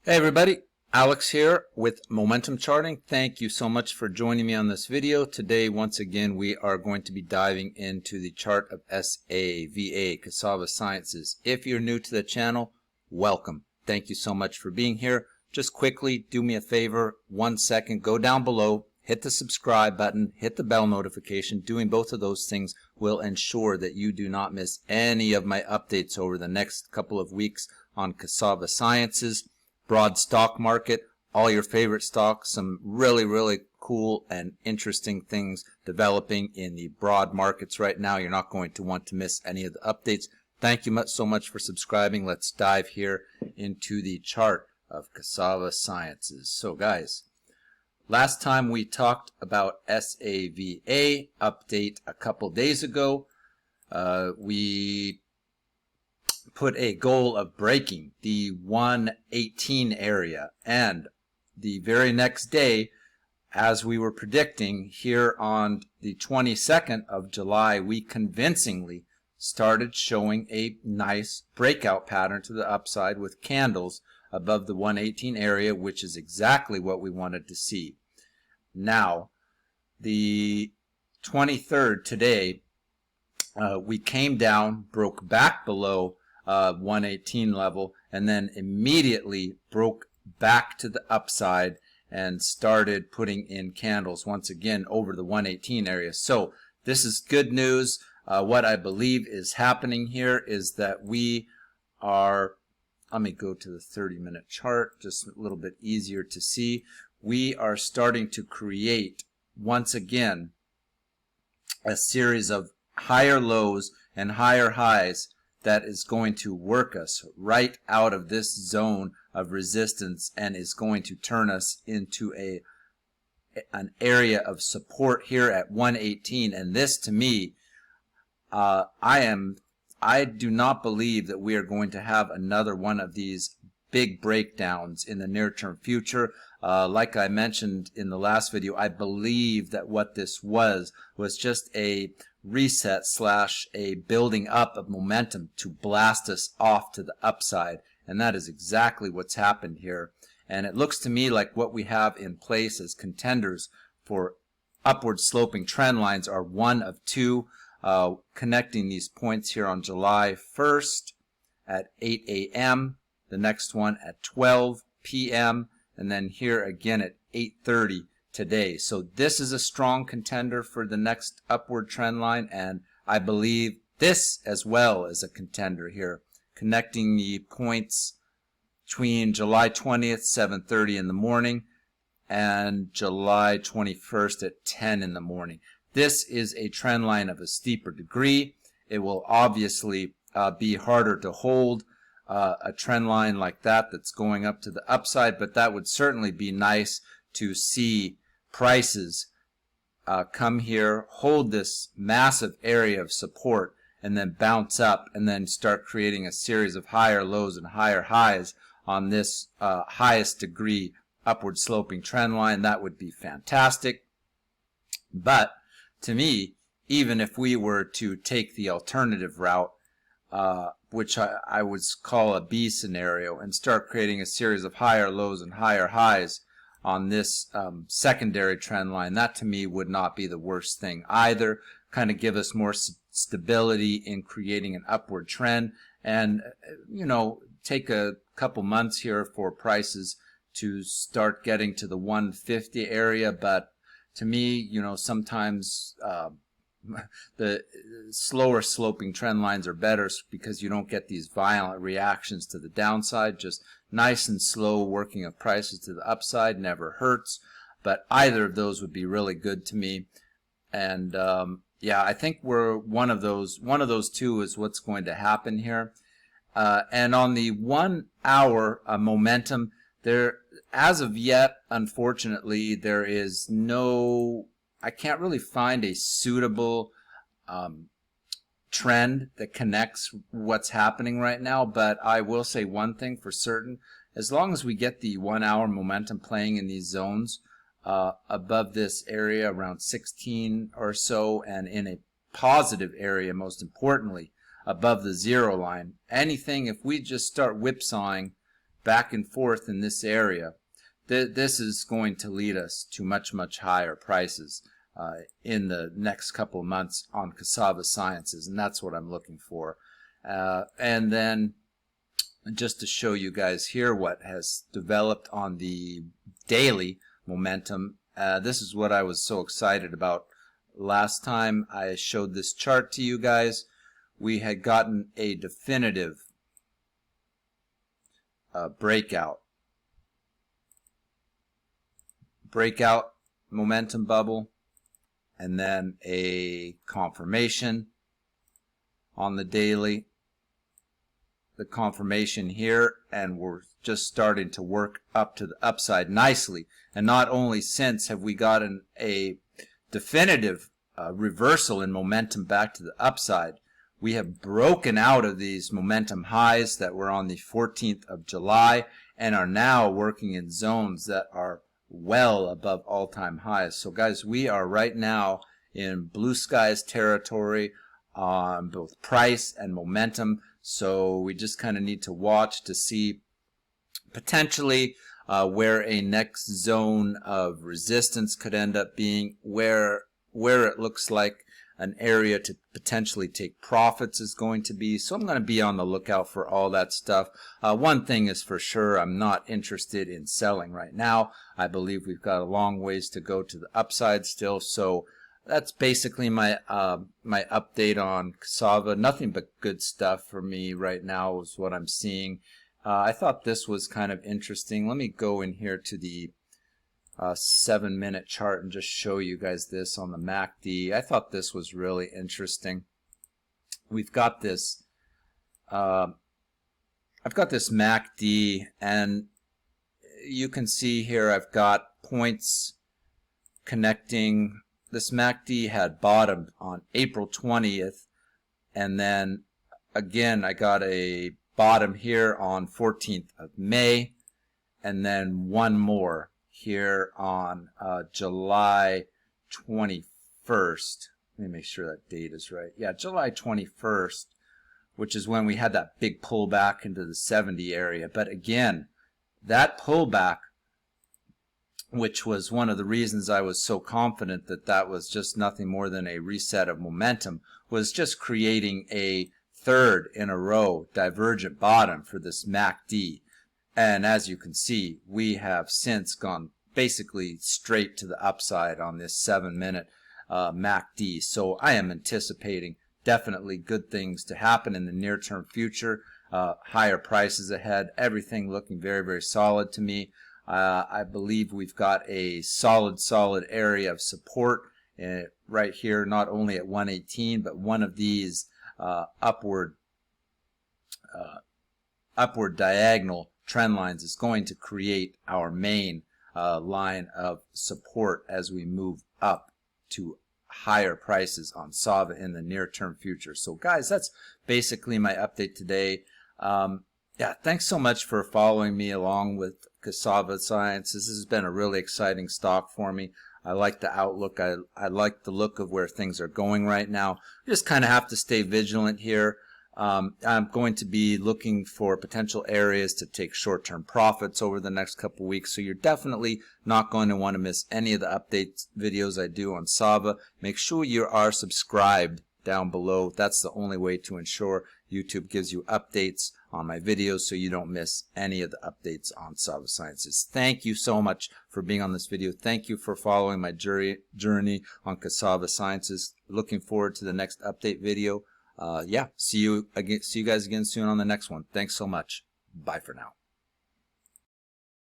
Hey everybody, Alex here with Momentum Charting. Thank you so much for joining me on this video. Today, once again, we are going to be diving into the chart of SAVA, Cassava Sciences. If you're new to the channel, welcome. Thank you so much for being here. Just quickly, do me a favor, 1 second, go down below, hit the subscribe button, hit the bell notification. Doing both of those things will ensure that you do not miss any of my updates over the next couple of weeks on Cassava Sciences. Broad stock market, all your favorite stocks, some really cool and interesting things developing in the broad markets right now. You're not going to want to miss any of the updates. Thank you so much for subscribing. Let's dive here into the chart of Cassava Sciences. So guys, last time we talked about SAVA update a couple days ago. We put a goal of breaking the 118 area, and the very next day, as we were predicting, here on the 22nd of July, we convincingly started showing a nice breakout pattern to the upside with candles above the 118 area, which is exactly what we wanted to see. Now, the 23rd today, we came down, broke back below 118 level, and then immediately broke back to the upside and started putting in candles once again over the 118 area. So this is good news. What I believe is happening here is that we are, let me go to the 30-minute chart, just a little bit easier to see. We are starting to create once again a series of higher lows and higher highs that is going to work us right out of this zone of resistance and is going to turn us into an area of support here at 118. And this, to me, I do not believe that we are going to have another one of these big breakdowns in the near-term future. Like I mentioned in the last video, I believe that what this was just a reset / a building up of momentum to blast us off to the upside, and that is exactly what's happened here. And it looks to me like what we have in place as contenders for upward sloping trend lines are one of two, connecting these points here on July 1st at 8 a.m., the next one at 12 p.m., and then here again at 8:30 today. So this is a strong contender for the next upward trend line, and I believe this as well is a contender here, connecting the points between July 20th, 7:30 in the morning, and July 21st at 10 in the morning. This is a trend line of a steeper degree. It will obviously be harder to hold a trend line like that that's going up to the upside, but that would certainly be nice to see prices come here, hold this massive area of support, and then bounce up and then start creating a series of higher lows and higher highs on this highest degree upward sloping trend line. That would be fantastic. But to me, even if we were to take the alternative route, which I would call a B scenario, and start creating a series of higher lows and higher highs on this secondary trend line, that to me would not be the worst thing either. Kind of give us more stability in creating an upward trend, and take a couple months here for prices to start getting to the 150 area. But to me, sometimes the slower sloping trend lines are better because you don't get these violent reactions to the downside. Just nice and slow working of prices to the upside never hurts, but either of those would be really good to me. And yeah, I think we're one of those two is what's going to happen here. And on the 1 hour momentum, there as of yet, unfortunately, there is I can't really find a suitable trend that connects what's happening right now, but I will say one thing for certain. As long as we get the 1 hour momentum playing in these zones above this area around 16 or so, and in a positive area, most importantly, above the zero line, anything, if we just start whipsawing back and forth in this area, this is going to lead us to much, much higher prices in the next couple of months on Cassava Sciences, and that's what I'm looking for. And then just to show you guys here what has developed on the daily momentum, this is what I was so excited about. Last time I showed this chart to you guys, we had gotten a definitive breakout momentum bubble, and then a confirmation on the daily, the confirmation here, and we're just starting to work up to the upside nicely. And not only since have we gotten a definitive reversal in momentum back to the upside, we have broken out of these momentum highs that were on the 14th of July and are now working in zones that are well above all-time highs. So guys, we are right now in blue skies territory on both price and momentum. So we just kind of need to watch to see potentially where a next zone of resistance could end up being, where it looks like an area to potentially take profits is going to be. So I'm going to be on the lookout for all that stuff. One thing is for sure, I'm not interested in selling right now. I believe we've got a long ways to go to the upside still. So that's basically my my update on Cassava. Nothing but good stuff for me right now is what I'm seeing. I thought this was kind of interesting. Let me go in here to the 7-minute chart and just show you guys this on the MACD. I thought this was really interesting. We've got this I've got this MACD, and you can see here I've got points connecting. This MACD had bottomed on April 20th, and then again I got a bottom here on 14th of May, and then one more here on July 21st. Let me make sure that date is right. Yeah, July 21st, which is when we had that big pullback into the 70 area. But again, that pullback, which was one of the reasons I was so confident that that was just nothing more than a reset of momentum, was just creating a third in a row divergent bottom for this MACD. And as you can see, we have since gone basically straight to the upside on this 7-minute MACD. So I am anticipating definitely good things to happen in the near-term future. Higher prices ahead, everything looking very, very solid to me. I believe we've got a solid area of support right here, not only at 118, but one of these upward diagonal trend lines is going to create our main line of support as we move up to higher prices on SAVA in the near-term future. So guys, that's basically my update today. Yeah, thanks so much for following me along with Cassava Sciences. This has been a really exciting stock for me. I like the outlook. I like the look of where things are going right now. You just kind of have to stay vigilant here. I'm going to be looking for potential areas to take short-term profits over the next couple weeks, so you're definitely not going to want to miss any of the updates videos I do on SAVA. Make sure you are subscribed down below. That's the only way to ensure YouTube gives you updates on my videos so you don't miss any of the updates on SAVA Sciences. Thank you so much for being on this video. Thank you for following my journey on Cassava Sciences. Looking forward to the next update video. Yeah, see you guys again soon on the next one. Thanks so much. Bye for now.